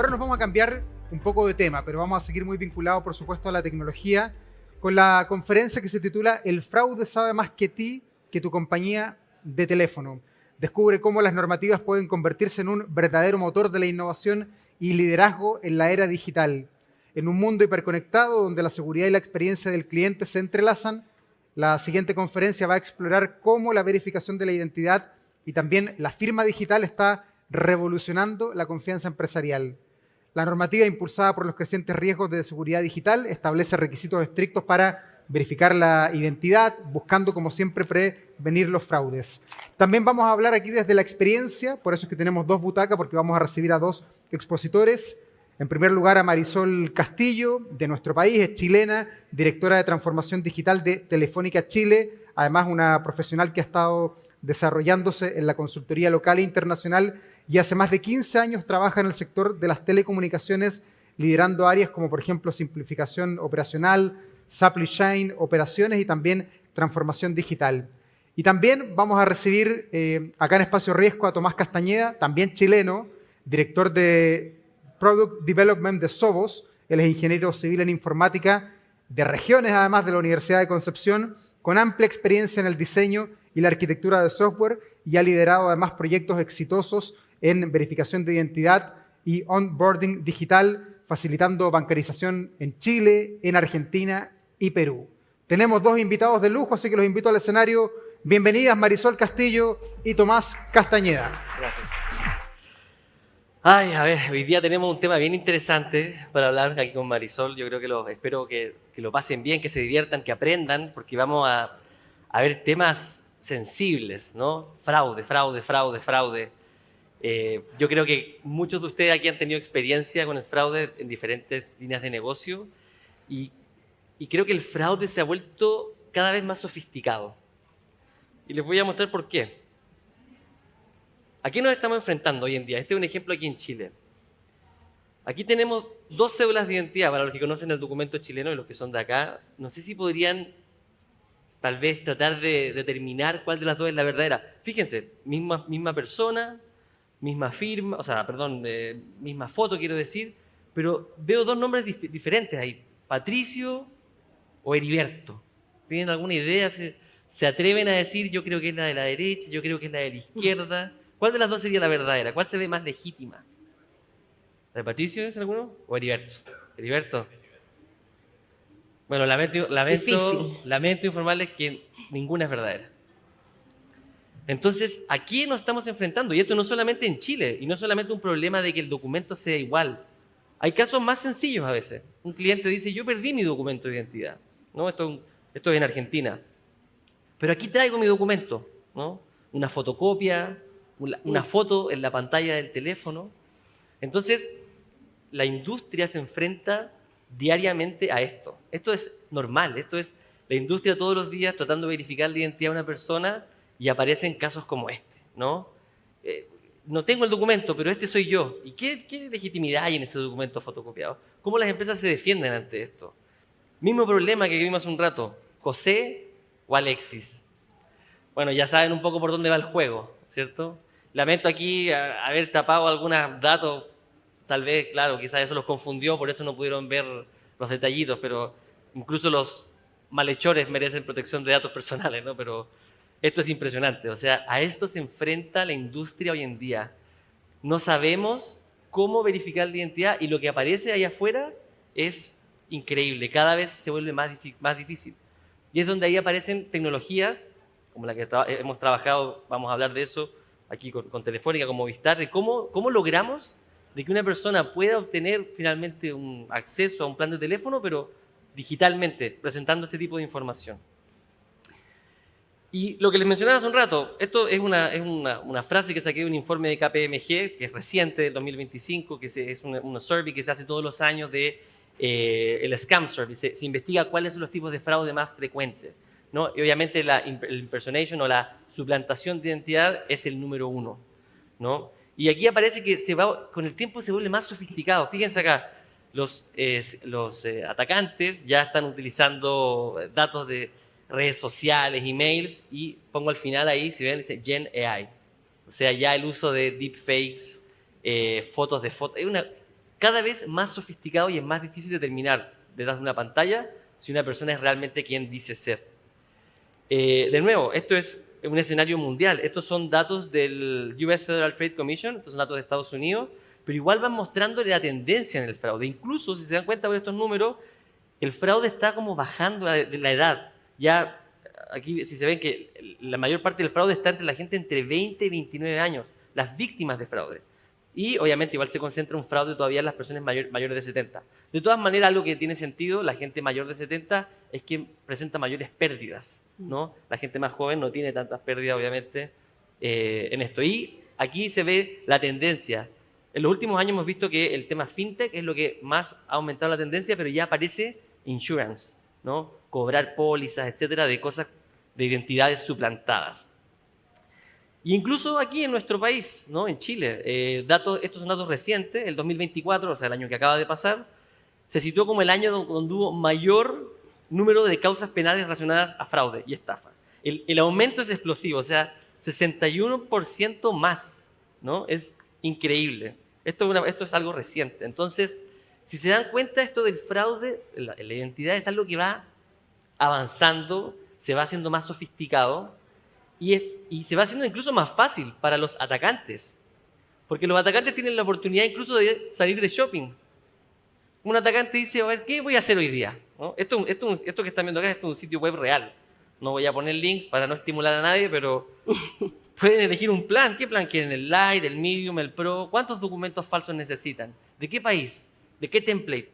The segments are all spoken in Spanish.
ahora nos vamos a cambiar un poco de tema, pero vamos a seguir muy vinculados, por supuesto, a la tecnología, con la conferencia que se titula El fraude sabe más que ti, que tu compañía de teléfono. Descubre cómo las normativas pueden convertirse en un verdadero motor de la innovación y liderazgo en la era digital. En un mundo hiperconectado donde la seguridad y la experiencia del cliente se entrelazan, la siguiente conferencia va a explorar cómo la verificación de la identidad y también la firma digital está revolucionando la confianza empresarial. La normativa impulsada por los crecientes riesgos de seguridad digital establece requisitos estrictos para verificar la identidad, buscando, como siempre, prevenir los fraudes. También vamos a hablar aquí desde la experiencia, por eso es que tenemos dos butacas, porque vamos a recibir a dos expositores. En primer lugar, a Marisol Castillo, de nuestro país, es chilena, directora de transformación digital de Telefónica Chile, además una profesional que ha estado desarrollándose en la consultoría local e internacional y hace más de 15 años trabaja en el sector de las telecomunicaciones, liderando áreas como, por ejemplo, simplificación operacional, supply chain, operaciones y también transformación digital. Y también vamos a recibir acá en Espacio Riesgo a Tomás Castañeda, también chileno, director de Product Development de Sovos. Él es ingeniero civil en informática de regiones, además de la Universidad de Concepción, con amplia experiencia en el diseño y la arquitectura de software y ha liderado además proyectos exitosos en verificación de identidad y onboarding digital, facilitando bancarización en Chile, en Argentina y Perú. Tenemos dos invitados de lujo, así que los invito al escenario. Bienvenidas Marisol Castillo y Tomás Castañeda. Gracias. Ay, a ver, hoy día tenemos un tema bien interesante para hablar aquí con Marisol. Yo creo que espero que lo pasen bien, que se diviertan, que aprendan, porque vamos a ver temas sensibles, ¿no? Fraude. Yo creo que muchos de ustedes aquí han tenido experiencia con el fraude en diferentes líneas de negocio y creo que el fraude se ha vuelto cada vez más sofisticado. Y les voy a mostrar por qué. ¿A qué nos estamos enfrentando hoy en día? Este es un ejemplo aquí en Chile. Aquí tenemos dos cédulas de identidad, para los que conocen el documento chileno y los que son de acá. No sé si podrían tal vez tratar de determinar cuál de las dos es la verdadera. Fíjense, misma persona, misma firma, misma foto quiero decir, pero veo dos nombres diferentes ahí, Patricio o Heriberto. ¿Tienen alguna idea? ¿Se atreven a decir yo creo que es la de la derecha, yo creo que es la de la izquierda? ¿Cuál de las dos sería la verdadera? ¿Cuál se ve más legítima? ¿La de Patricio es alguno? ¿O Heriberto? ¿Heriberto? Bueno, lamento informarles que ninguna es verdadera. Entonces, aquí nos estamos enfrentando, y esto no solamente en Chile, y no solamente un problema de que el documento sea igual. Hay casos más sencillos a veces. Un cliente dice, yo perdí mi documento de identidad, ¿no? Esto es en Argentina. Pero aquí traigo mi documento, ¿no? Una fotocopia, una foto en la pantalla del teléfono. Entonces, la industria se enfrenta diariamente a esto. Esto es normal, esto es la industria todos los días tratando de verificar la identidad de una persona y aparecen casos como este, ¿no? No tengo el documento, pero este soy yo. ¿Y qué legitimidad hay en ese documento fotocopiado? ¿Cómo las empresas se defienden ante esto? Mismo problema que vimos hace un rato, José o Alexis. Bueno, ya saben un poco por dónde va el juego, ¿cierto? Lamento aquí haber tapado algunos datos, tal vez, claro, quizás eso los confundió, por eso no pudieron ver los detallitos, pero incluso los malhechores merecen protección de datos personales, ¿no? Pero esto es impresionante, o sea, a esto se enfrenta la industria hoy en día. No sabemos cómo verificar la identidad y lo que aparece ahí afuera es increíble, cada vez se vuelve más difícil. Y es donde ahí aparecen tecnologías, como la que hemos trabajado, vamos a hablar de eso aquí con Telefónica, con Movistar, de cómo logramos de que una persona pueda obtener finalmente un acceso a un plan de teléfono, pero digitalmente, presentando este tipo de información. Y lo que les mencionaba hace un rato, esto es una frase que saqué de un informe de KPMG, que es reciente, del 2025, que es una survey que se hace todos los años de el Scam Survey. Se investiga cuáles son los tipos de fraude más frecuentes, ¿no? Y obviamente el impersonation o la suplantación de identidad es el número 1, ¿no? Y aquí aparece que con el tiempo se vuelve más sofisticado. Fíjense acá, los atacantes ya están utilizando datos de redes sociales, emails, y pongo al final ahí, si ven, dice Gen AI. O sea, ya el uso de deepfakes, fotos de fotos. cada vez más sofisticado y es más difícil determinar detrás de una pantalla si una persona es realmente quien dice ser. De nuevo, esto es un escenario mundial. Estos son datos del US Federal Trade Commission, estos son datos de Estados Unidos, pero igual van mostrando la tendencia en el fraude. Incluso, si se dan cuenta por estos números, el fraude está como bajando la edad. Ya aquí, si se ven que la mayor parte del fraude está entre la gente entre 20 y 29 años, las víctimas de fraude. Y obviamente igual se concentra un fraude todavía en las personas mayores de 70. De todas maneras, algo que tiene sentido, la gente mayor de 70 es quien presenta mayores pérdidas, ¿no? La gente más joven no tiene tantas pérdidas, obviamente, en esto. Y aquí se ve la tendencia. En los últimos años hemos visto que el tema fintech es lo que más ha aumentado la tendencia, pero ya aparece insurance, ¿no? Cobrar pólizas, etcétera, de cosas, de identidades suplantadas. Y incluso aquí en nuestro país, ¿no? En Chile, estos son datos recientes, el 2024, o sea, el año que acaba de pasar, se situó como el año donde hubo mayor número de causas penales relacionadas a fraude y estafa. El aumento es explosivo, o sea, 61% más, ¿no? Es increíble. Esto es algo reciente. Entonces, si se dan cuenta, esto del fraude, la identidad es algo que va avanzando, se va haciendo más sofisticado y se va haciendo incluso más fácil para los atacantes. Porque los atacantes tienen la oportunidad incluso de salir de shopping. Un atacante dice, a ver, ¿qué voy a hacer hoy día? ¿No? Esto que están viendo acá es un sitio web real. No voy a poner links para no estimular a nadie, pero pueden elegir un plan. ¿Qué plan quieren? ¿El Lite, el Medium, el Pro? ¿Cuántos documentos falsos necesitan? ¿De qué país? ¿De qué template?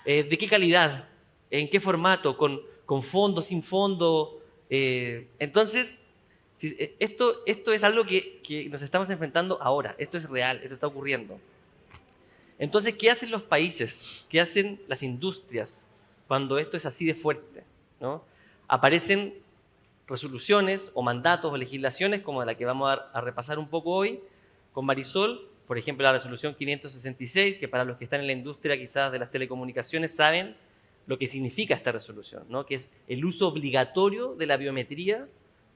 ¿De qué calidad? ¿En qué formato? ¿Con fondo, sin fondo? Entonces, esto es algo que nos estamos enfrentando ahora. Esto es real, esto está ocurriendo. Entonces, ¿qué hacen los países? ¿Qué hacen las industrias cuando esto es así de fuerte, ¿no? Aparecen resoluciones o mandatos o legislaciones como la que vamos a repasar un poco hoy con Marisol, por ejemplo la resolución 566, que para los que están en la industria quizás de las telecomunicaciones saben lo que significa esta resolución, ¿no? Que es el uso obligatorio de la biometría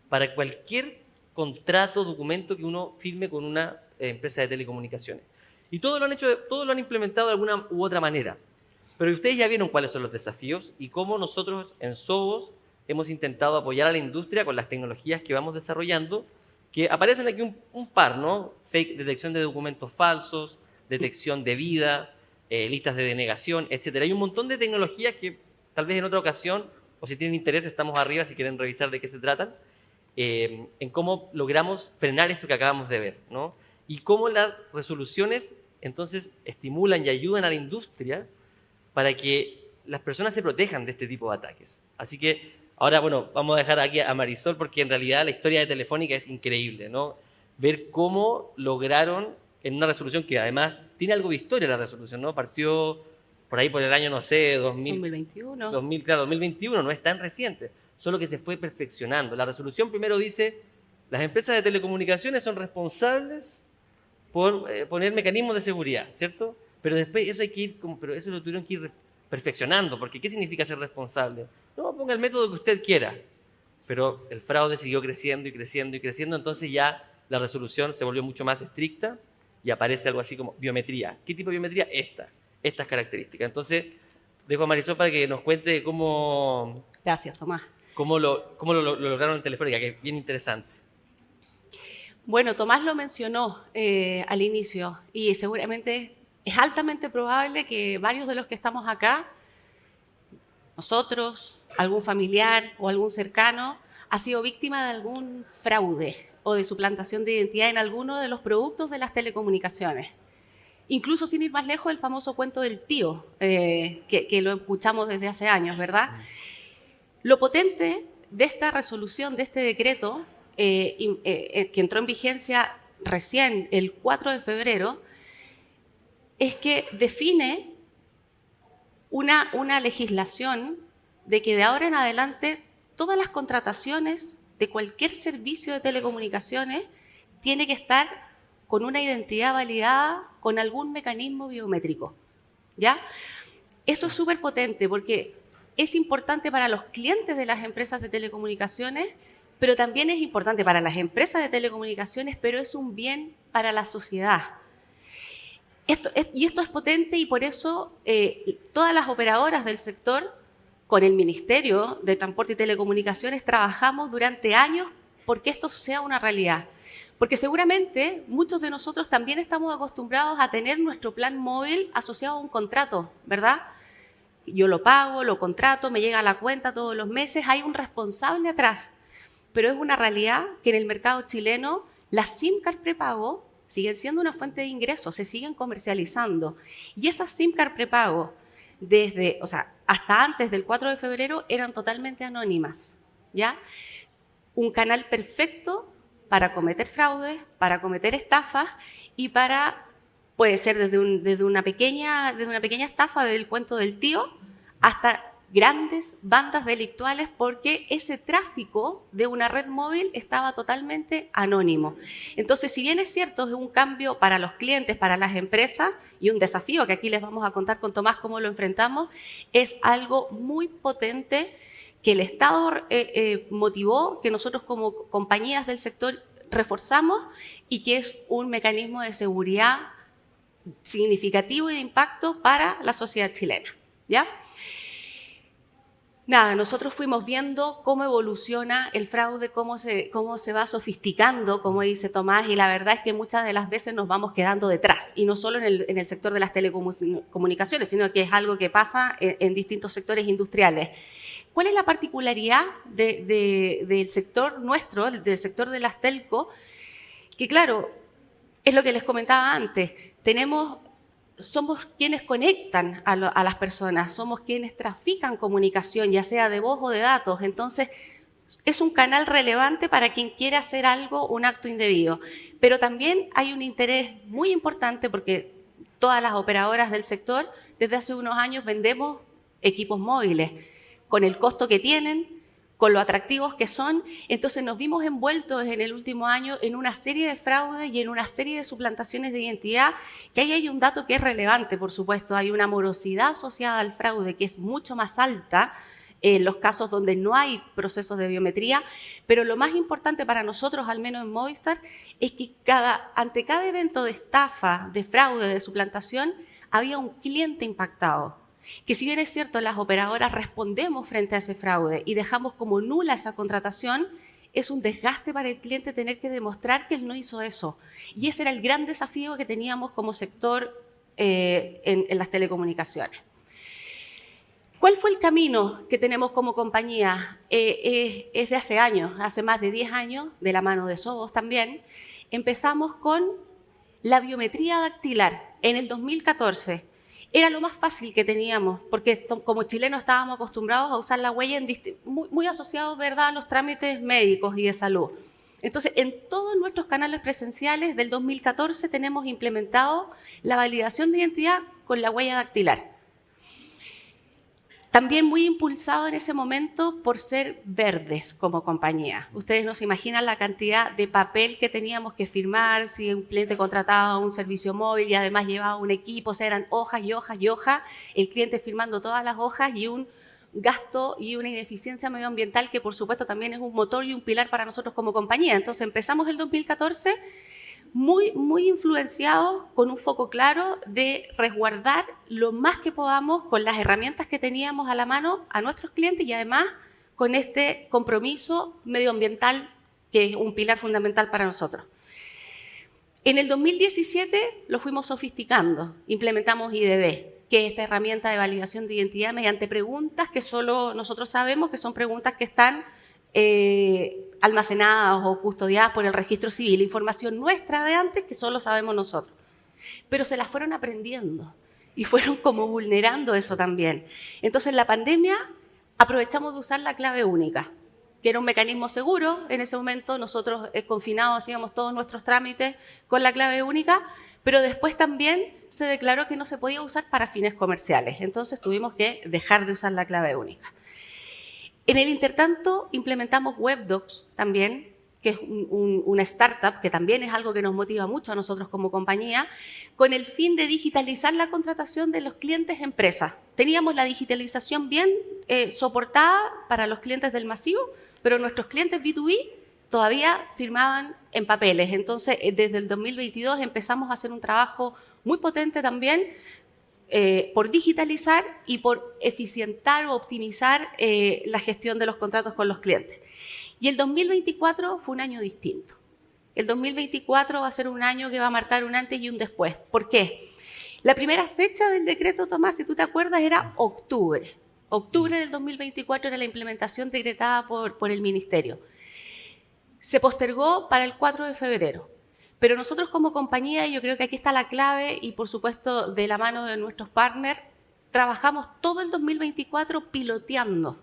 para cualquier contrato, documento que uno firme con una empresa de telecomunicaciones. Y todos lo han implementado de alguna u otra manera. Pero ustedes ya vieron cuáles son los desafíos y cómo nosotros en Sovos hemos intentado apoyar a la industria con las tecnologías que vamos desarrollando, que aparecen aquí un par, ¿no? Detección de documentos falsos, detección de vida, listas de denegación, etc. Hay un montón de tecnologías que tal vez en otra ocasión, o si tienen interés, estamos arriba si quieren revisar de qué se tratan, en cómo logramos frenar esto que acabamos de ver, ¿no? Y cómo las resoluciones entonces estimulan y ayudan a la industria para que las personas se protejan de este tipo de ataques. Así que ahora, bueno, vamos a dejar aquí a Marisol porque en realidad la historia de Telefónica es increíble, ¿no? Ver cómo lograron en una resolución que además tiene algo de historia la resolución, ¿no? Partió por ahí por el año, no sé, 2021. 2021, no es tan reciente, solo que se fue perfeccionando. La resolución primero dice, las empresas de telecomunicaciones son responsables por poner mecanismos de seguridad, ¿cierto? Pero después eso pero eso lo tuvieron que ir perfeccionando, porque ¿qué significa ser responsable? No, ponga el método que usted quiera. Pero el fraude siguió creciendo y creciendo y creciendo, entonces ya la resolución se volvió mucho más estricta y aparece algo así como biometría. ¿Qué tipo de biometría? Estas características. Entonces, dejo a Marisol para que nos cuente cómo Gracias, Tomás. lo lograron en Telefónica, que es bien interesante. Bueno, Tomás lo mencionó al inicio y seguramente es altamente probable que varios de los que estamos acá, nosotros, algún familiar o algún cercano, ha sido víctima de algún fraude o de suplantación de identidad en alguno de los productos de las telecomunicaciones. Incluso sin ir más lejos, el famoso cuento del tío, que lo escuchamos desde hace años, ¿verdad? Lo potente de esta resolución, de este decreto, que entró en vigencia recién el 4 de febrero, es que define una legislación de que de ahora en adelante todas las contrataciones de cualquier servicio de telecomunicaciones tiene que estar con una identidad validada con algún mecanismo biométrico, ¿ya? Eso es súper potente porque es importante para los clientes de las empresas de telecomunicaciones, pero también es importante para las empresas de telecomunicaciones, pero es un bien para la sociedad. Esto es potente y por eso todas las operadoras del sector, con el Ministerio de Transporte y Telecomunicaciones, trabajamos durante años porque esto sea una realidad. Porque seguramente muchos de nosotros también estamos acostumbrados a tener nuestro plan móvil asociado a un contrato, ¿verdad? Yo lo pago, lo contrato, me llega a la cuenta todos los meses, hay un responsable atrás. Pero es una realidad que en el mercado chileno las SIM card prepago siguen siendo una fuente de ingresos, se siguen comercializando. Y esas SIM card prepago, hasta antes del 4 de febrero, eran totalmente anónimas, ¿ya? Un canal perfecto para cometer fraudes, para cometer estafas y puede ser desde una pequeña estafa del cuento del tío hasta grandes bandas delictuales, porque ese tráfico de una red móvil estaba totalmente anónimo. Entonces, si bien es cierto, es un cambio para los clientes, para las empresas, y un desafío que aquí les vamos a contar con Tomás cómo lo enfrentamos, es algo muy potente que el Estado motivó, que nosotros como compañías del sector reforzamos y que es un mecanismo de seguridad significativo y de impacto para la sociedad chilena, ¿ya? Nada, nosotros fuimos viendo cómo evoluciona el fraude, cómo se va sofisticando, como dice Tomás, y la verdad es que muchas de las veces nos vamos quedando detrás, y no solo en el sector de las telecomunicaciones, sino que es algo que pasa en distintos sectores industriales. ¿Cuál es la particularidad del sector nuestro, del sector de las telco? Que claro, es lo que les comentaba antes, somos quienes conectan a las personas, somos quienes trafican comunicación, ya sea de voz o de datos. Entonces, es un canal relevante para quien quiere hacer algo, un acto indebido. Pero también hay un interés muy importante porque todas las operadoras del sector, desde hace unos años vendemos equipos móviles, con el costo que tienen, con lo atractivos que son. Entonces nos vimos envueltos en el último año en una serie de fraudes y en una serie de suplantaciones de identidad, que ahí hay un dato que es relevante, por supuesto, hay una morosidad asociada al fraude que es mucho más alta en los casos donde no hay procesos de biometría, pero lo más importante para nosotros, al menos en Movistar, es que ante cada evento de estafa, de fraude, de suplantación, había un cliente impactado. Que si bien es cierto, las operadoras respondemos frente a ese fraude y dejamos como nula esa contratación, es un desgaste para el cliente tener que demostrar que él no hizo eso. Y ese era el gran desafío que teníamos como sector en las telecomunicaciones. ¿Cuál fue el camino que tenemos como compañía? Es de hace años, hace más de 10 años, de la mano de Sovos también. Empezamos con la biometría dactilar en el 2014. Era lo más fácil que teníamos, porque como chilenos estábamos acostumbrados a usar la huella muy asociados, ¿verdad?, a los trámites médicos y de salud. Entonces, en todos nuestros canales presenciales del 2014 tenemos implementado la validación de identidad con la huella dactilar. También muy impulsado en ese momento por ser verdes como compañía. Ustedes no se imaginan la cantidad de papel que teníamos que firmar si un cliente contrataba un servicio móvil y además llevaba un equipo, o sea, eran hojas y hojas y hojas, el cliente firmando todas las hojas y un gasto y una ineficiencia medioambiental que por supuesto también es un motor y un pilar para nosotros como compañía. Entonces empezamos el 2014 muy influenciados, con un foco claro de resguardar lo más que podamos con las herramientas que teníamos a la mano a nuestros clientes y además con este compromiso medioambiental que es un pilar fundamental para nosotros. En el 2017 lo fuimos sofisticando, implementamos IDB, que es esta herramienta de validación de identidad mediante preguntas que solo nosotros sabemos que son preguntas que están almacenadas o custodiadas por el registro civil, información nuestra de antes que solo sabemos nosotros. Pero se las fueron aprendiendo y fueron como vulnerando eso también. Entonces en la pandemia aprovechamos de usar la clave única, que era un mecanismo seguro. En ese momento nosotros confinados hacíamos todos nuestros trámites con la clave única, pero después también se declaró que no se podía usar para fines comerciales. Entonces tuvimos que dejar de usar la clave única. En el intertanto implementamos WebDocs también, que es una startup, que también es algo que nos motiva mucho a nosotros como compañía, con el fin de digitalizar la contratación de los clientes empresas. Teníamos la digitalización bien soportada para los clientes del masivo, pero nuestros clientes B2B todavía firmaban en papeles. Entonces, desde el 2022 empezamos a hacer un trabajo muy potente también por digitalizar y por eficientar o optimizar la gestión de los contratos con los clientes. Y el 2024 fue un año distinto. El 2024 va a ser un año que va a marcar un antes y un después. ¿Por qué? La primera fecha del decreto, Tomás, si tú te acuerdas, era octubre. Octubre del 2024 era la implementación decretada por el Ministerio. Se postergó para el 4 de febrero. Pero nosotros como compañía, y yo creo que aquí está la clave, y por supuesto de la mano de nuestros partners, trabajamos todo el 2024 piloteando.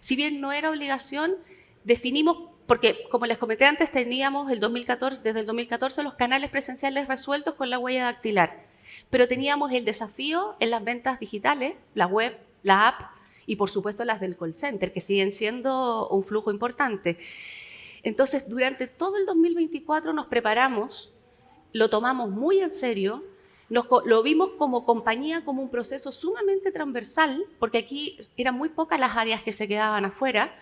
Si bien no era obligación, definimos, porque como les comenté antes, teníamos desde el 2014 los canales presenciales resueltos con la huella dactilar. Pero teníamos el desafío en las ventas digitales, la web, la app, y por supuesto las del call center, que siguen siendo un flujo importante. Entonces, durante todo el 2024 nos preparamos, lo tomamos muy en serio, lo vimos como compañía, como un proceso sumamente transversal, porque aquí eran muy pocas las áreas que se quedaban afuera,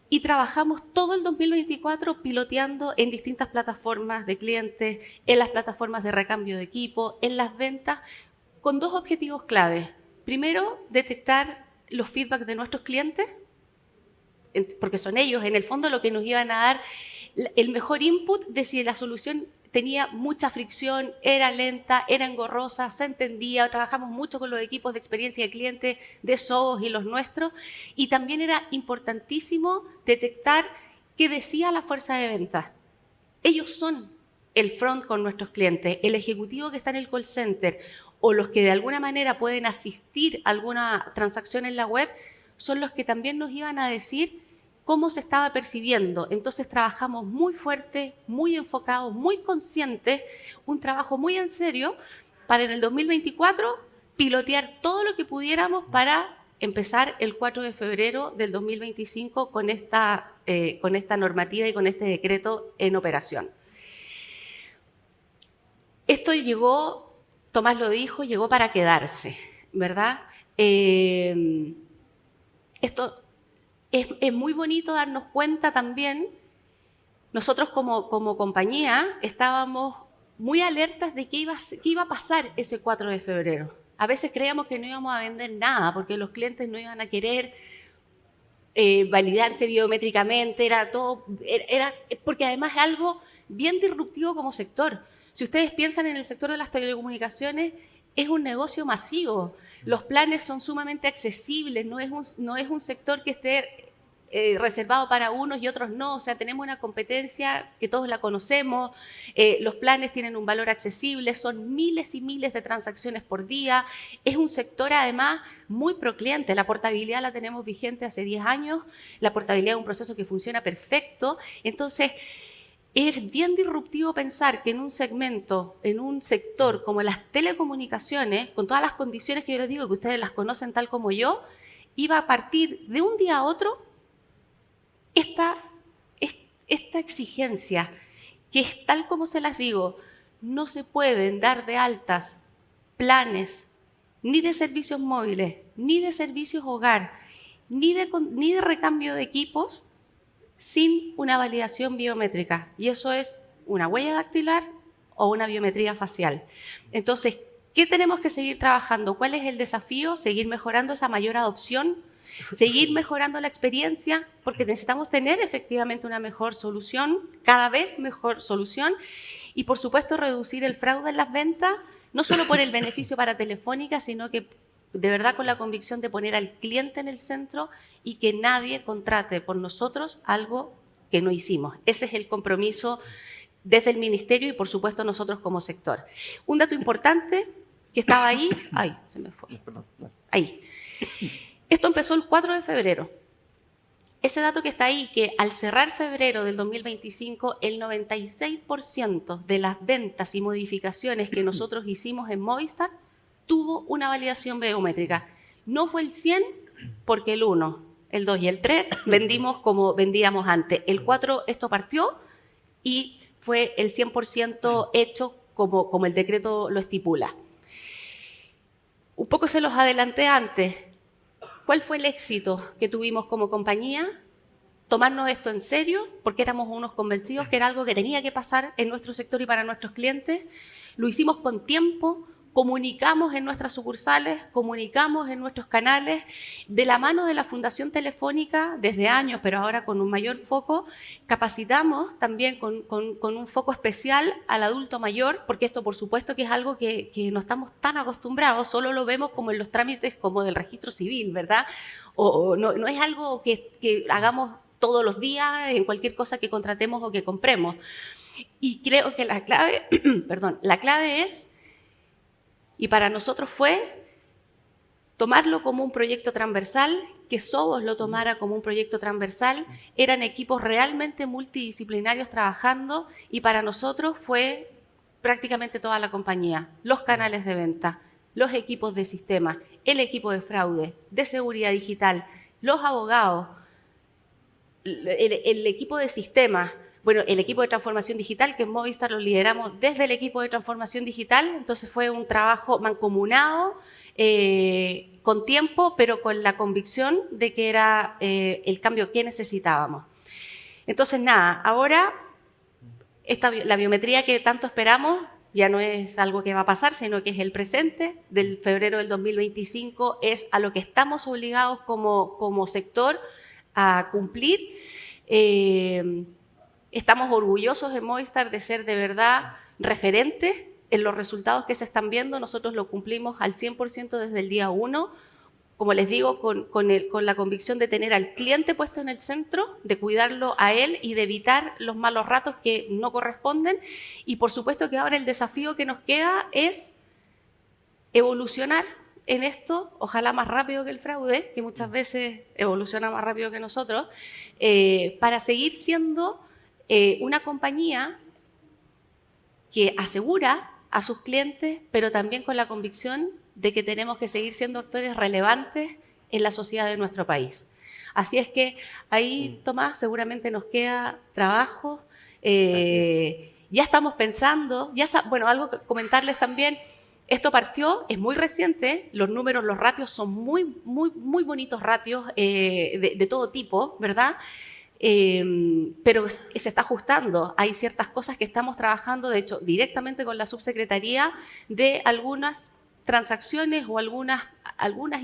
y trabajamos todo el 2024 piloteando en distintas plataformas de clientes, en las plataformas de recambio de equipo, en las ventas, con dos objetivos claves. Primero, detectar los feedback de nuestros clientes, porque son ellos en el fondo lo que nos iban a dar el mejor input de si la solución tenía mucha fricción, era lenta, era engorrosa, se entendía. Trabajamos mucho con los equipos de experiencia de cliente de SOHOS y los nuestros, y también era importantísimo detectar qué decía la fuerza de venta. Ellos son el front con nuestros clientes, el ejecutivo que está en el call center o los que de alguna manera pueden asistir a alguna transacción en la web, son los que también nos iban a decir cómo se estaba percibiendo. Entonces trabajamos muy fuerte, muy enfocados, muy conscientes, un trabajo muy en serio para en el 2024 pilotear todo lo que pudiéramos para empezar el 4 de febrero del 2025 con esta normativa y con este decreto en operación. Esto llegó, Tomás lo dijo, llegó para quedarse, ¿verdad? Esto es muy bonito darnos cuenta también. Nosotros como compañía estábamos muy alertas de qué iba a pasar ese 4 de febrero. A veces creíamos que no íbamos a vender nada porque los clientes no iban a querer validarse biométricamente, porque además es algo bien disruptivo como sector. Si ustedes piensan en el sector de las telecomunicaciones, es un negocio masivo. Los planes son sumamente accesibles, no es un sector que esté reservado para unos y otros no. O sea, tenemos una competencia que todos la conocemos, los planes tienen un valor accesible, son miles y miles de transacciones por día. Es un sector además muy procliente. La portabilidad la tenemos vigente hace 10 años, la portabilidad es un proceso que funciona perfecto. Entonces, es bien disruptivo pensar que en un segmento, en un sector como las telecomunicaciones, con todas las condiciones que yo les digo, que ustedes las conocen tal como yo, iba a partir de un día a otro esta exigencia, que es tal como se las digo, no se pueden dar de altas planes ni de servicios móviles, ni de servicios hogar, ni de recambio de equipos, sin una validación biométrica, y eso es una huella dactilar o una biometría facial. Entonces, ¿qué tenemos que seguir trabajando? ¿Cuál es el desafío? Seguir mejorando esa mayor adopción, seguir mejorando la experiencia, porque necesitamos tener efectivamente una mejor solución, cada vez mejor solución, y por supuesto reducir el fraude en las ventas, no solo por el beneficio para Telefónica, sino que de verdad con la convicción de poner al cliente en el centro y que nadie contrate por nosotros algo que no hicimos. Ese es el compromiso desde el Ministerio y por supuesto nosotros como sector. Un dato importante que estaba ahí, ay, se me fue, ahí. Esto empezó el 4 de febrero. Ese dato que está ahí, que al cerrar febrero del 2025, el 96% de las ventas y modificaciones que nosotros hicimos en Movistar tuvo una validación biométrica. No fue el 100 porque el 1, el 2 y el 3 vendimos como vendíamos antes. El 4 esto partió y fue el 100% hecho como el decreto lo estipula. Un poco se los adelanté antes. ¿Cuál fue el éxito que tuvimos como compañía? tomarnos esto en serio, porque éramos unos convencidos que era algo que tenía que pasar en nuestro sector y para nuestros clientes. Lo hicimos con tiempo, comunicamos en nuestras sucursales, comunicamos en nuestros canales, de la mano de la Fundación Telefónica, desde años, pero ahora con un mayor foco, capacitamos también con un foco especial al adulto mayor, porque esto por supuesto que es algo que no estamos tan acostumbrados, solo lo vemos como en los trámites como del registro civil, ¿verdad? O no es algo que hagamos todos los días en cualquier cosa que contratemos o que compremos. Y creo que la clave, la clave es, y para nosotros fue tomarlo como un proyecto transversal, que Sovos lo tomara como un proyecto transversal, eran equipos realmente multidisciplinarios trabajando y para nosotros fue prácticamente toda la compañía, los canales de venta, los equipos de sistemas, el equipo de fraude, de seguridad digital, los abogados, el equipo de sistemas. Bueno, el equipo de transformación digital, que en Movistar lo lideramos desde el equipo de transformación digital, entonces fue un trabajo mancomunado, con tiempo, pero con la convicción de que era el cambio que necesitábamos. Entonces, nada, ahora la biometría que tanto esperamos ya no es algo que va a pasar, sino que es el presente. Del febrero del 2025 es a lo que estamos obligados como sector a cumplir. Estamos orgullosos en Movistar de ser de verdad referentes en los resultados que se están viendo. Nosotros lo cumplimos al 100% desde el día 1. Como les digo, con la convicción de tener al cliente puesto en el centro, de cuidarlo a él y de evitar los malos ratos que no corresponden. Y por supuesto que ahora el desafío que nos queda es evolucionar en esto, ojalá más rápido que el fraude, que muchas veces evoluciona más rápido que nosotros, para seguir siendo una compañía que asegura a sus clientes, pero también con la convicción de que tenemos que seguir siendo actores relevantes en la sociedad de nuestro país. Así es que ahí, Tomás, seguramente nos queda trabajo. Ya estamos pensando, bueno, algo que comentarles también, esto partió, es muy reciente, los números, los ratios son muy bonitos ratios de todo tipo, ¿verdad? Pero se está ajustando. Hay ciertas cosas que estamos trabajando, de hecho, directamente con la subsecretaría, de algunas transacciones o algunas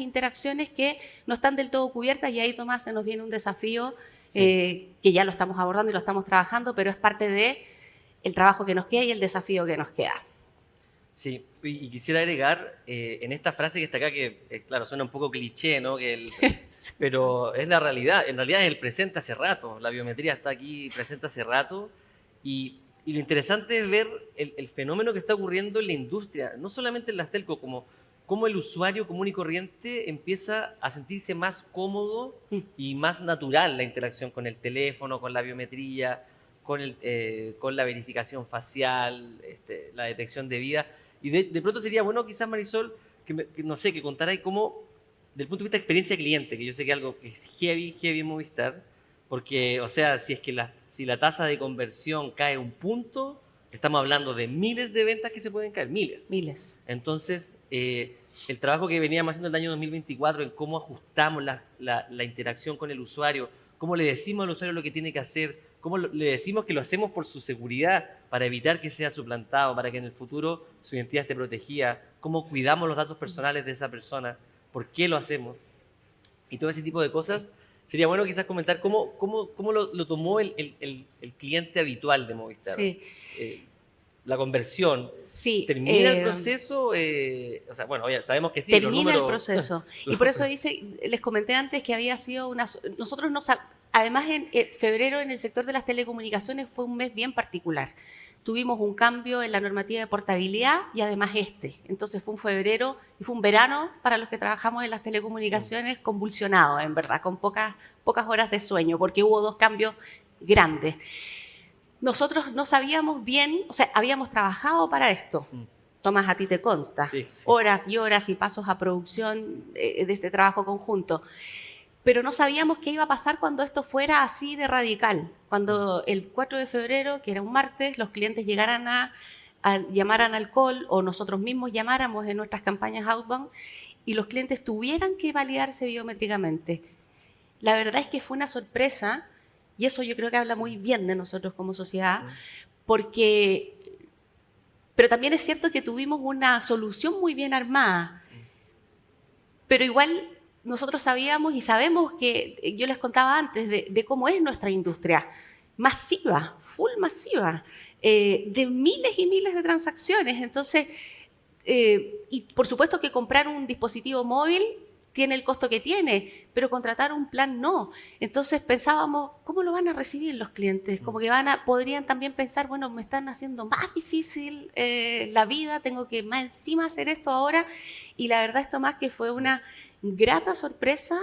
interacciones que no están del todo cubiertas, y ahí, Tomás, se nos viene un desafío que ya lo estamos abordando y lo estamos trabajando, pero es parte del trabajo que nos queda y el desafío que nos queda. Sí, y quisiera agregar en esta frase que está acá, que claro, suena un poco cliché, ¿no? Pero es la realidad. En realidad es el presente hace rato. La biometría está aquí presente hace rato. Y lo interesante es ver el fenómeno que está ocurriendo en la industria, no solamente en las telco, como el usuario común y corriente empieza a sentirse más cómodo y más natural la interacción con el teléfono, con la biometría, con la verificación facial, la detección de vida. Y de pronto sería bueno, quizás, Marisol, que contara ahí cómo, desde el punto de vista de experiencia cliente, que yo sé que es algo que es heavy en Movistar, porque, o sea, si la tasa de conversión cae un punto, estamos hablando de miles de ventas que se pueden caer, miles. Entonces, el trabajo que veníamos haciendo el año 2024 en cómo ajustamos la interacción con el usuario, cómo le decimos al usuario lo que tiene que hacer, cómo le decimos que lo hacemos por su seguridad, para evitar que sea suplantado, para que en el futuro su identidad esté protegida, cómo cuidamos los datos personales de esa persona, por qué lo hacemos, y todo ese tipo de cosas. Sería bueno quizás comentar cómo lo tomó el cliente habitual de Movistar. Sí. La conversión. Sí, ¿Termina el proceso? O sea, bueno, ya sabemos que sí. Termina el proceso. Y por eso les comenté antes que había sido nosotros no sabemos. Además, en febrero en el sector de las telecomunicaciones fue un mes bien particular. Tuvimos un cambio en la normativa de portabilidad y además Entonces fue un febrero y fue un verano para los que trabajamos en las telecomunicaciones convulsionado, en verdad, con pocas horas de sueño, porque hubo dos cambios grandes. Nosotros no sabíamos bien, o sea, habíamos trabajado para esto. Tomás, a ti te consta. Sí. Horas y horas y pasos a producción de este trabajo conjunto. Pero no sabíamos qué iba a pasar cuando esto fuera así de radical. Cuando el 4 de febrero, que era un martes, los clientes llamaran al call o nosotros mismos llamáramos en nuestras campañas outbound y los clientes tuvieran que validarse biométricamente. La verdad es que fue una sorpresa Y eso yo creo que habla muy bien de nosotros como sociedad, porque... Pero también es cierto que tuvimos una solución muy bien armada. Pero igual nosotros sabíamos y sabemos que, yo les contaba antes, de cómo es nuestra industria. Masiva, full masiva, de miles y miles de transacciones. Entonces, y por supuesto que comprar un dispositivo móvil tiene el costo que tiene, pero contratar un plan no. Entonces pensábamos, ¿cómo lo van a recibir los clientes? Como que podrían también pensar, bueno, me están haciendo más difícil la vida, tengo que más encima hacer esto ahora. Y la verdad es, Tomás, que fue una grata sorpresa.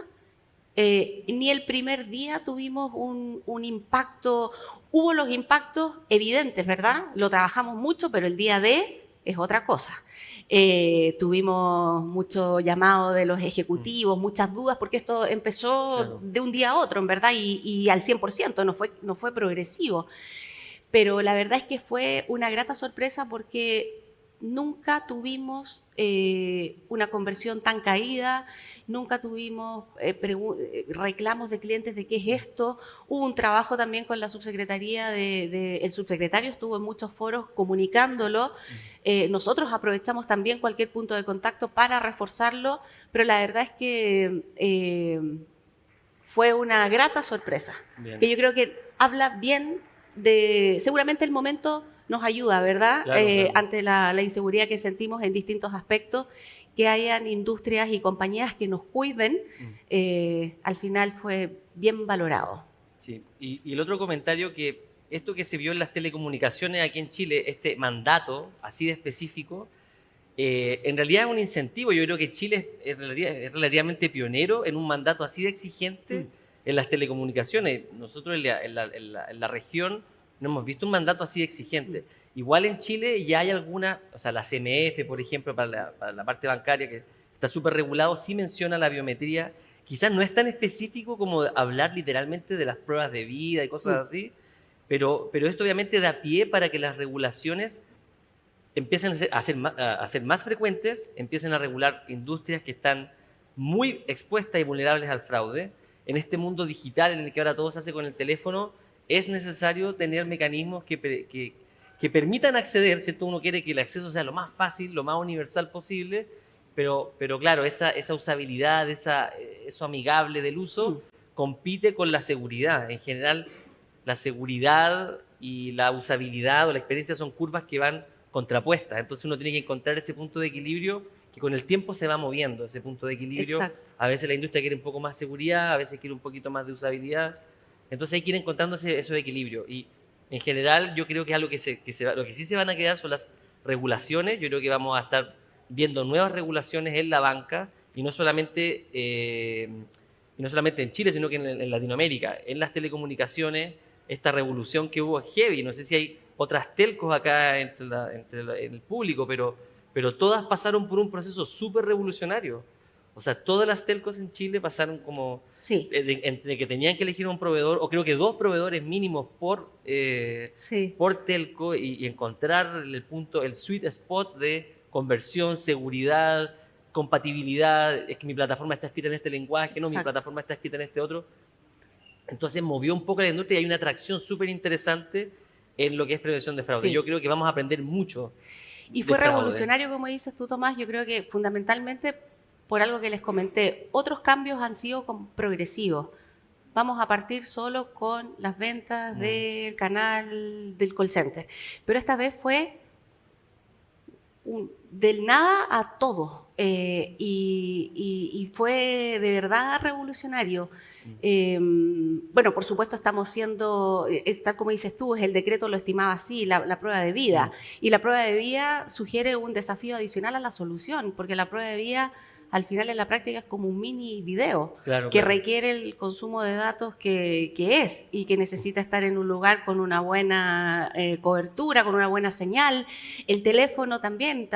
Ni el primer día tuvimos un impacto, hubo los impactos evidentes, ¿verdad? Lo trabajamos mucho, pero el día D es otra cosa. Tuvimos mucho llamado de los ejecutivos, muchas dudas, porque esto empezó de un día a otro, en verdad, y al 100%, no fue progresivo. Pero la verdad es que fue una grata sorpresa porque nunca tuvimos una conversión tan caída, nunca tuvimos reclamos de clientes de qué es esto. Hubo un trabajo también con la subsecretaría, el subsecretario estuvo en muchos foros comunicándolo. Nosotros aprovechamos también cualquier punto de contacto para reforzarlo, pero la verdad es que fue una grata sorpresa. Bien. Que yo creo que habla bien de, seguramente el momento nos ayuda, ¿verdad? Claro. Ante la inseguridad que sentimos en distintos aspectos, que hayan industrias y compañías que nos cuiden, al final fue bien valorado. Sí, y el otro comentario, que esto que se vio en las telecomunicaciones aquí en Chile, este mandato así de específico, en realidad es un incentivo. Yo creo que Chile es relativamente pionero en un mandato así de exigente en las telecomunicaciones. Nosotros en la región no hemos visto un mandato así de exigente. Igual en Chile ya hay alguna, o sea, la CMF, por ejemplo, para la parte bancaria, que está súper regulado, sí menciona la biometría. Quizás no es tan específico como hablar literalmente de las pruebas de vida y cosas así, pero esto obviamente da pie para que las regulaciones empiecen a ser más frecuentes, empiecen a regular industrias que están muy expuestas y vulnerables al fraude. En este mundo digital en el que ahora todo se hace con el teléfono, es necesario tener mecanismos que permitan acceder, ¿cierto? Uno quiere que el acceso sea lo más fácil, lo más universal posible, pero claro, esa usabilidad, eso amigable del uso, compite con la seguridad. En general, la seguridad y la usabilidad o la experiencia son curvas que van contrapuestas. Entonces uno tiene que encontrar ese punto de equilibrio que con el tiempo se va moviendo, ese punto de equilibrio. Exacto. A veces la industria quiere un poco más seguridad, a veces quiere un poquito más de usabilidad. Entonces hay que ir encontrando ese equilibrio. Y en general yo creo que es algo lo que sí se van a quedar son las regulaciones. Yo creo que vamos a estar viendo nuevas regulaciones en la banca, y no solamente en Chile, sino que en Latinoamérica. En las telecomunicaciones, esta revolución que hubo es heavy. No sé si hay otras telcos acá en el público, pero todas pasaron por un proceso súper revolucionario. O sea, todas las telcos en Chile pasaron como entre que tenían que elegir un proveedor, o creo que 2 proveedores mínimos por telco, y encontrar el sweet spot de conversión, seguridad, compatibilidad. Es que mi plataforma está escrita en este lenguaje, no, mi plataforma está escrita en este otro. Entonces movió un poco la industria y hay una atracción súper interesante en lo que es prevención de fraude. Sí. Yo creo que vamos a aprender mucho. Y fue revolucionario, como dices tú, Tomás. Yo creo que fundamentalmente, por algo que les comenté, otros cambios han sido progresivos. Vamos a partir solo con las ventas del canal del call center. Pero esta vez fue del nada a todo. Y fue de verdad revolucionario. Bueno, por supuesto estamos siendo, tal como dices tú, el decreto lo estimaba así, la prueba de vida. Y la prueba de vida sugiere un desafío adicional a la solución, porque la prueba de vida al final en la práctica es como un mini video que requiere el consumo de datos que es, y que necesita estar en un lugar con una buena cobertura, con una buena señal. El teléfono también,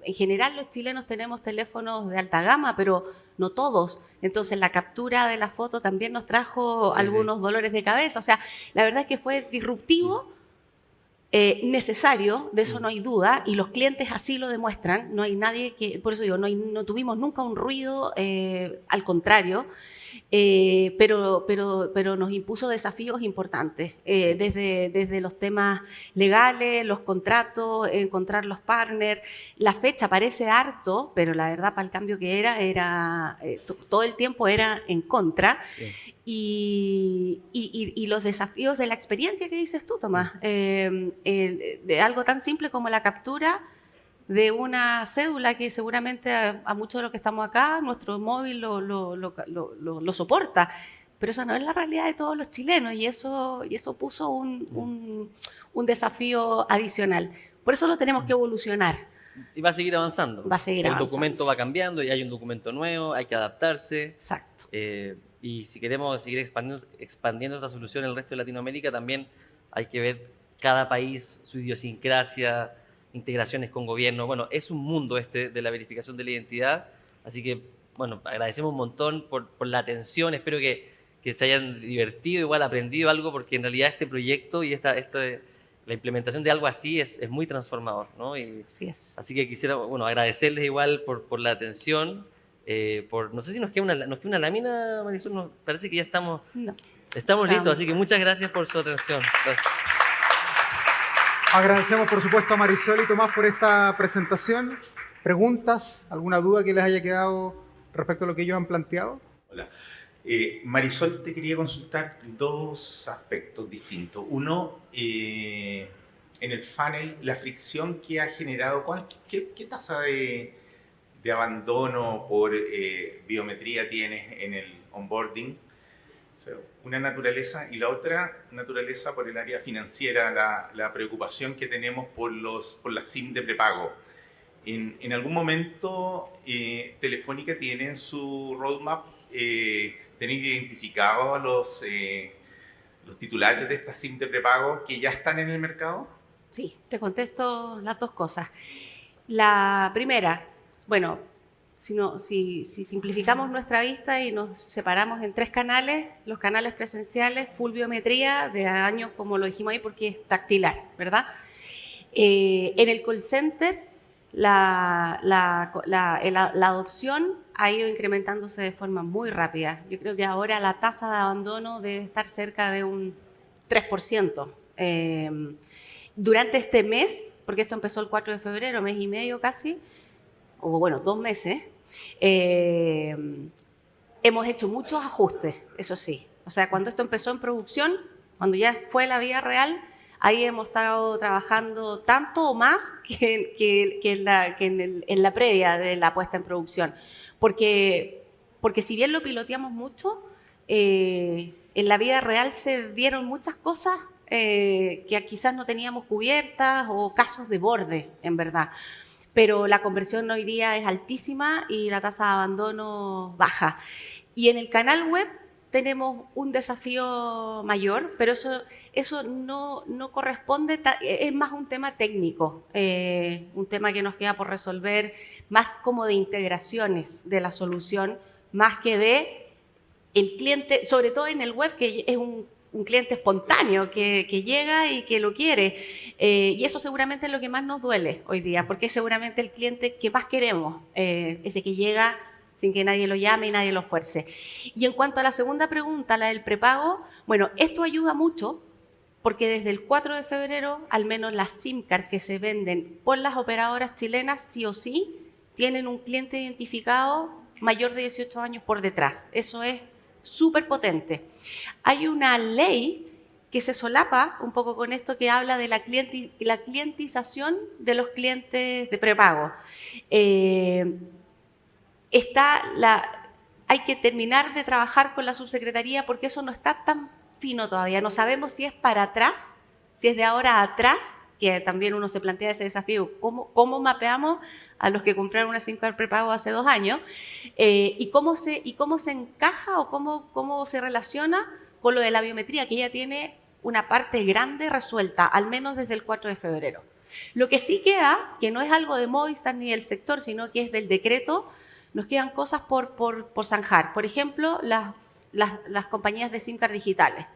en general los chilenos tenemos teléfonos de alta gama, pero no todos. Entonces la captura de la foto también nos trajo algunos dolores de cabeza. O sea, la verdad es que fue disruptivo, necesario, de eso no hay duda, y los clientes así lo demuestran. No hay nadie que, por eso digo, no tuvimos nunca un ruido, al contrario. pero nos impuso desafíos importantes, desde los temas legales, los contratos, encontrar los partners. La fecha parece harto, pero la verdad para el cambio que era todo el tiempo era en contra. Sí. Y los desafíos de la experiencia que dices tú, Tomás, de algo tan simple como la captura de una cédula que seguramente a muchos de los que estamos acá, nuestro móvil lo soporta, pero esa no es la realidad de todos los chilenos y eso puso un desafío adicional. Por eso lo tenemos que evolucionar. Y va a seguir avanzando. Va a seguir el avanzando. documento va cambiando y hay un documento nuevo, hay que adaptarse. Exacto. Y si queremos seguir expandiendo esta solución en el resto de Latinoamérica, también hay que ver cada país, su idiosincrasia, integraciones con gobierno. Bueno, es un mundo de la verificación de la identidad, así que, bueno, agradecemos un montón por la atención, espero que se hayan divertido, igual aprendido algo, porque en realidad este proyecto y la implementación de algo así es muy transformador, ¿no? Así es. Así que quisiera, bueno, agradecerles igual por la atención, no sé si nos queda una lámina, Marisol, nos parece que ya estamos listos, así que muchas gracias por su atención. Gracias. Agradecemos, por supuesto, a Marisol y Tomás por esta presentación. ¿Preguntas? ¿Alguna duda que les haya quedado respecto a lo que ellos han planteado? Hola. Marisol, te quería consultar dos aspectos distintos. Uno, en el funnel, la fricción que ha generado, ¿qué tasa de abandono por biometría tienes en el onboarding? O sea, una naturaleza, y la otra naturaleza por el área financiera, la preocupación que tenemos por las SIM de prepago. En algún momento Telefónica tiene en su roadmap, ¿tenéis identificado a los titulares de estas SIM de prepago que ya están en el mercado? Sí, te contesto las dos cosas. La primera, bueno, si simplificamos nuestra vista y nos separamos en 3 canales, los canales presenciales, full biometría, de años como lo dijimos ahí, porque es dactilar, ¿verdad? En el call center, la adopción ha ido incrementándose de forma muy rápida. Yo creo que ahora la tasa de abandono debe estar cerca de un 3%. Durante este mes, porque esto empezó el 4 de febrero, mes y medio casi, o bueno, 2 meses, hemos hecho muchos ajustes, eso sí. O sea, cuando esto empezó en producción, cuando ya fue la vida real, ahí hemos estado trabajando tanto o más que en la previa de la puesta en producción. Porque si bien lo piloteamos mucho, en la vida real se dieron muchas cosas que quizás no teníamos cubiertas o casos de borde, en verdad. Pero la conversión hoy día es altísima y la tasa de abandono baja. Y en el canal web tenemos un desafío mayor, pero eso no corresponde, es más un tema técnico, un tema que nos queda por resolver, más como de integraciones de la solución, más que de el cliente, sobre todo en el web, que es un cliente espontáneo que llega y que lo quiere. Y eso seguramente es lo que más nos duele hoy día, porque es seguramente el cliente que más queremos, ese que llega sin que nadie lo llame y nadie lo fuerce. Y en cuanto a la segunda pregunta, la del prepago, bueno, esto ayuda mucho porque desde el 4 de febrero, al menos las SIM card que se venden por las operadoras chilenas, sí o sí, tienen un cliente identificado mayor de 18 años por detrás. Eso es súper potente. Hay una ley que se solapa un poco con esto, que habla de la clientización de los clientes de prepago. Hay que terminar de trabajar con la subsecretaría porque eso no está tan fino todavía. No sabemos si es para atrás, si es de ahora a atrás, que también uno se plantea ese desafío. ¿Cómo mapeamos a los que compraron una SIM card prepago hace 2 años? Y cómo se encaja o cómo se relaciona con lo de la biometría, que ya tiene una parte grande resuelta, al menos desde el 4 de febrero. Lo que sí queda, que no es algo de Movistar ni del sector, sino que es del decreto, nos quedan cosas por zanjar. Por ejemplo, las compañías de SIM card digitales,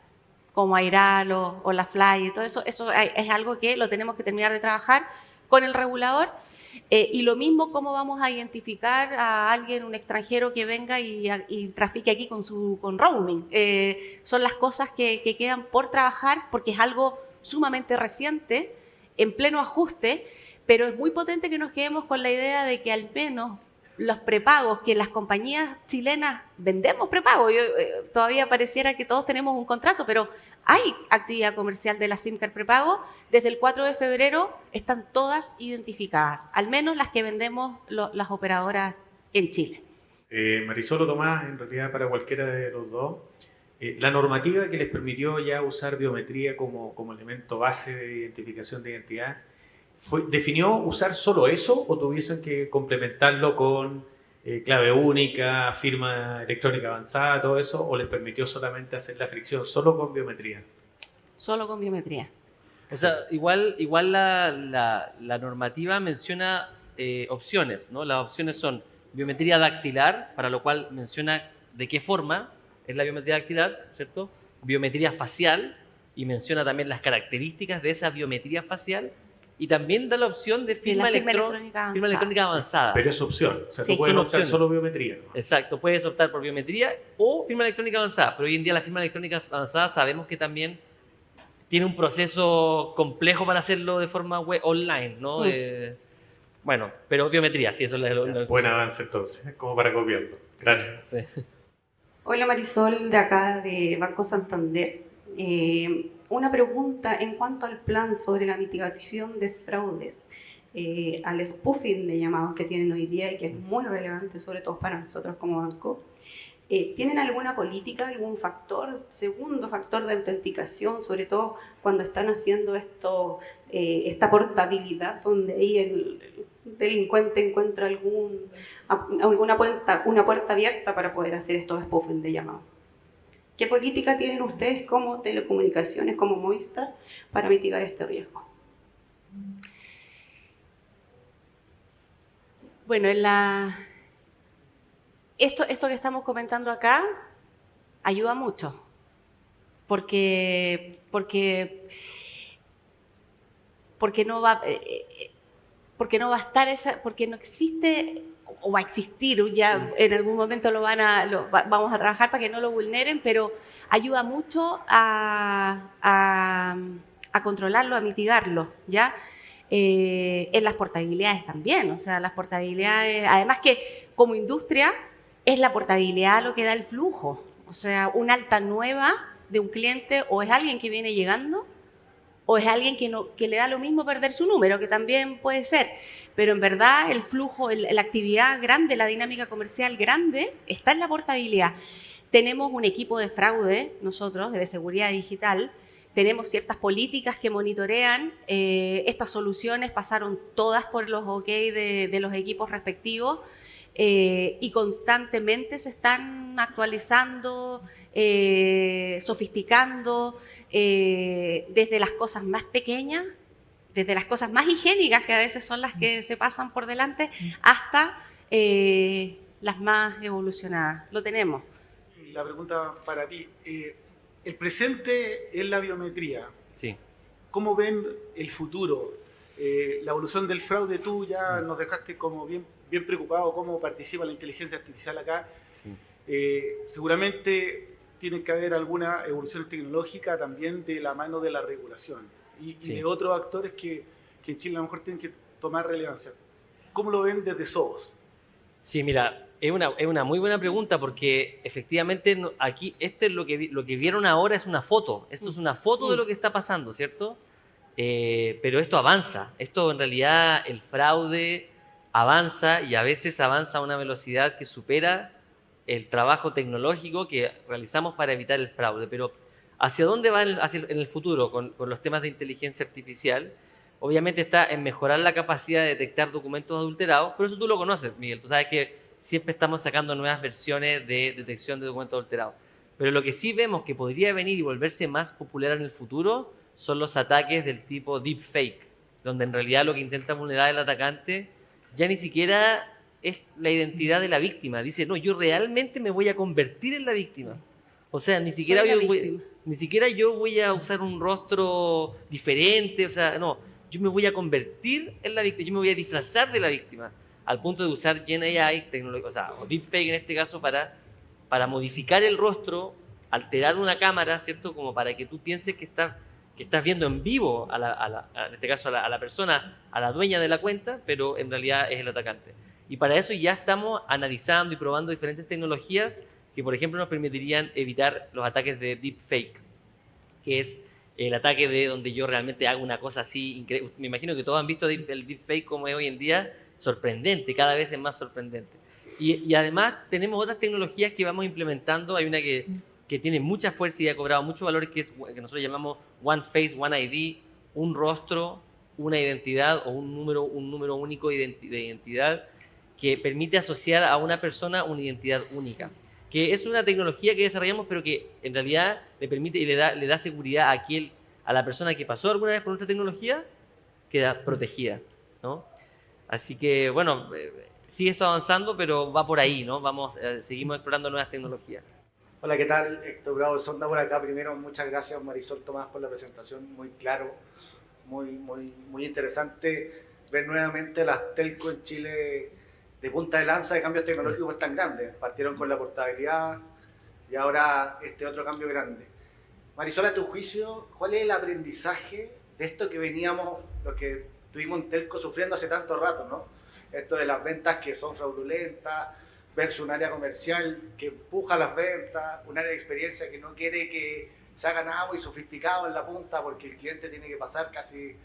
como Airal o la Fly, y todo eso es algo que lo tenemos que terminar de trabajar con el regulador. Y lo mismo, cómo vamos a identificar a alguien, un extranjero que venga y trafique aquí con roaming. Son las cosas que quedan por trabajar, porque es algo sumamente reciente, en pleno ajuste, pero es muy potente que nos quedemos con la idea de que al menos los prepagos, que las compañías chilenas vendemos prepago, todavía pareciera que todos tenemos un contrato, pero hay actividad comercial de la SIM Card prepago. Desde el 4 de febrero están todas identificadas, al menos las que vendemos las operadoras en Chile. Marisol o Tomás, en realidad para cualquiera de los dos, la normativa que les permitió ya usar biometría como elemento base de identificación de identidad, ¿definió usar solo eso o tuviesen que complementarlo con clave única, firma electrónica avanzada, todo eso, o les permitió solamente hacer la fricción solo con biometría? Solo con biometría. O sea, igual la normativa menciona opciones, ¿no? Las opciones son biometría dactilar, para lo cual menciona de qué forma es la biometría dactilar, ¿cierto? Biometría facial, y menciona también las características de esa biometría facial, y también da la opción de firma electrónica avanzada. Pero es opción, o sea, Sí, tú puedes son optar opciones. solo biometría, ¿no? Exacto, puedes optar por biometría o firma electrónica avanzada, pero hoy en día la firma electrónica avanzada sabemos que también tiene un proceso complejo para hacerlo de forma web, online, ¿no? Bueno, pero biometría, sí, eso es lo Buen avance entonces, como para copiarlo. Gracias. Sí. Hola Marisol, de acá de Banco Santander. Una pregunta en cuanto al plan sobre la mitigación de fraudes, al spoofing de llamados que tienen hoy día y que es muy relevante, sobre todo para nosotros como banco. ¿Tienen alguna política, algún factor, segundo factor de autenticación, sobre todo cuando están haciendo esta portabilidad donde ahí el delincuente encuentra una puerta abierta para poder hacer estos spoofing de llamados? ¿Qué política tienen ustedes como telecomunicaciones, como Movistar, para mitigar este riesgo? Bueno, esto que estamos comentando acá ayuda mucho, porque no va a estar porque no existe o va a existir, ya en algún momento vamos a trabajar para que no lo vulneren, pero ayuda mucho a controlarlo, a mitigarlo, ¿ya? En las portabilidades también, o sea, las portabilidades, además que como industria es la portabilidad lo que da el flujo, o sea, una alta nueva de un cliente o es alguien que viene llegando o es alguien que le da lo mismo perder su número, que también puede ser, pero en verdad el flujo, la actividad grande, la dinámica comercial grande está en la portabilidad. Tenemos un equipo de fraude, nosotros, de seguridad digital, tenemos ciertas políticas que monitorean, estas soluciones pasaron todas por los OK de los equipos respectivos y constantemente se están actualizando, sofisticando, desde las cosas más pequeñas, desde las cosas más higiénicas, que a veces son las que se pasan por delante, hasta las más evolucionadas. Lo tenemos. La pregunta para ti. El presente es la biometría. Sí. ¿Cómo ven el futuro? La evolución del fraude, tú ya nos dejaste como bien preocupado cómo participa la inteligencia artificial acá. Sí. Seguramente tiene que haber alguna evolución tecnológica también de la mano de la regulación y de otros actores que en Chile a lo mejor tienen que tomar relevancia. ¿Cómo lo ven desde SOVOS? Sí, mira, es una muy buena pregunta porque efectivamente aquí lo que vieron ahora es una foto. Esto es una foto de lo que está pasando, ¿cierto? Pero esto avanza. Esto en realidad el fraude avanza y a veces avanza a una velocidad que supera el trabajo tecnológico que realizamos para evitar el fraude. Pero ¿hacia dónde va en el futuro con los temas de inteligencia artificial? Obviamente está en mejorar la capacidad de detectar documentos adulterados, pero eso tú lo conoces, Miguel. Tú sabes que siempre estamos sacando nuevas versiones de detección de documentos adulterados. Pero lo que sí vemos que podría venir y volverse más popular en el futuro son los ataques del tipo deepfake, donde en realidad lo que intenta vulnerar el atacante ya ni siquiera es la identidad de la víctima. Dice, no, yo realmente me voy a convertir en la víctima. O sea, ni siquiera yo voy a usar un rostro diferente. O sea, no, yo me voy a convertir en la víctima, yo me voy a disfrazar de la víctima, al punto de usar Gen AI, o deepfake en este caso, para modificar el rostro, alterar una cámara, ¿cierto? Como para que tú pienses que estás viendo en vivo, en este caso a la persona, a la dueña de la cuenta, pero en realidad es el atacante. Y para eso ya estamos analizando y probando diferentes tecnologías que, por ejemplo, nos permitirían evitar los ataques de deepfake, que es el ataque de donde yo realmente hago una cosa así increíble. Me imagino que todos han visto el deepfake como es hoy en día, sorprendente, cada vez es más sorprendente. Y además tenemos otras tecnologías que vamos implementando. Hay una que tiene mucha fuerza y ha cobrado mucho valor, que nosotros llamamos One Face, One ID, un rostro, una identidad o un número único de identidad que permite asociar a una persona una identidad única. Que es una tecnología que desarrollamos, pero que en realidad le permite y le da seguridad a la persona que pasó alguna vez por nuestra tecnología, queda protegida, ¿no? Así que, bueno, sigue esto avanzando, pero va por ahí, ¿no? Seguimos explorando nuevas tecnologías. Hola, ¿qué tal? Héctor Bravo de Sonda por acá. Primero, muchas gracias Marisol Tomás por la presentación, muy claro, muy interesante ver nuevamente las telco en Chile de punta de lanza de cambios tecnológicos tan grandes. Partieron con la portabilidad y ahora este otro cambio grande. Marisol, a tu juicio, ¿cuál es el aprendizaje de esto que veníamos, lo que tuvimos en telco sufriendo hace tanto rato, ¿no? Esto de las ventas que son fraudulentas versus un área comercial que empuja las ventas, un área de experiencia que no quiere que se haga nada muy sofisticado en la punta porque el cliente tiene que pasar casi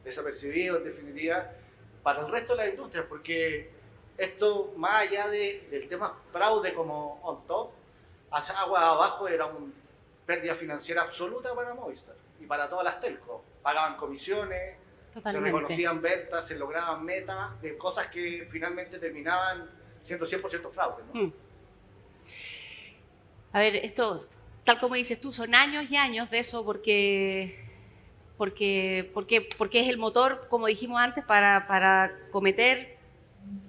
desapercibido, en definitiva, para el resto de las industrias, porque esto, más allá del tema fraude como on top, hacia agua abajo era una pérdida financiera absoluta para Movistar y para todas las telcos. Pagaban comisiones, Totalmente. se reconocían ventas, se lograban metas de cosas que finalmente terminaban siendo 100% fraude, ¿no? A ver, esto, tal como dices tú, son años y años de eso porque es el motor, como dijimos antes, para cometer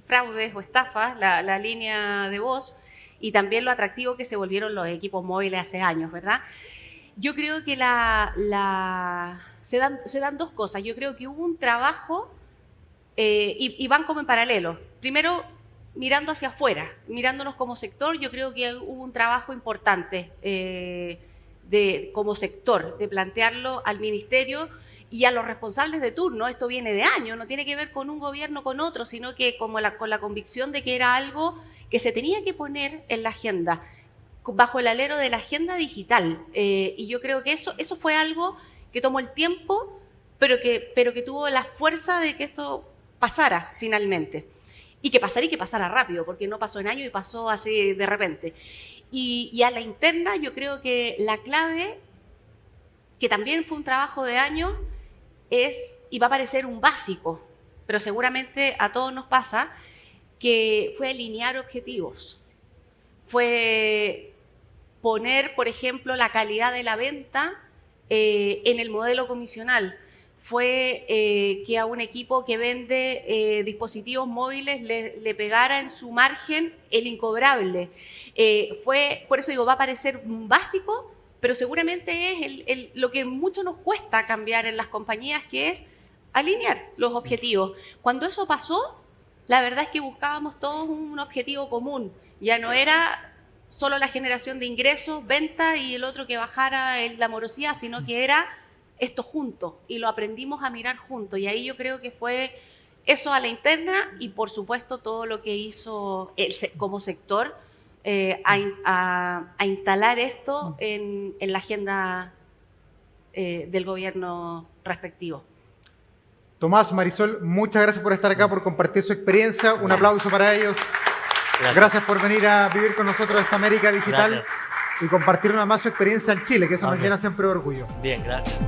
fraudes o estafas, la línea de voz, y también lo atractivo que se volvieron los equipos móviles hace años, ¿verdad? Yo creo que se dan dos cosas. Yo creo que hubo un trabajo y van como en paralelo. Primero, mirando hacia afuera, mirándonos como sector, yo creo que hubo un trabajo importante como sector, de plantearlo al ministerio y a los responsables de turno. Esto viene de años, no tiene que ver con un gobierno con otro, sino que con la convicción de que era algo que se tenía que poner en la agenda, bajo el alero de la agenda digital. Y yo creo que eso fue algo que tomó el tiempo, pero que tuvo la fuerza de que esto pasara finalmente. Y que pasara rápido, porque no pasó en años y pasó así de repente. Y a la interna yo creo que la clave, que también fue un trabajo de años, y va a parecer un básico, pero seguramente a todos nos pasa, que fue alinear objetivos. Fue poner, por ejemplo, la calidad de la venta en el modelo comisional. Fue que a un equipo que vende dispositivos móviles le pegara en su margen el incobrable. Por eso digo, va a parecer un básico, pero seguramente es lo que mucho nos cuesta cambiar en las compañías, que es alinear los objetivos. Cuando eso pasó, la verdad es que buscábamos todos un objetivo común. Ya no era solo la generación de ingresos, venta y el otro que bajara la morosidad, sino que era esto juntos, y lo aprendimos a mirar juntos. Y ahí yo creo que fue eso a la interna y, por supuesto, todo lo que hizo como sector a instalar esto en la agenda del gobierno respectivo. Tomás, Marisol, muchas gracias por estar acá, por compartir su experiencia. Un aplauso para ellos. Gracias por venir a vivir con nosotros esta América Digital. Gracias. Y compartir una más su experiencia en Chile, que eso nos llena siempre de orgullo. Bien, gracias.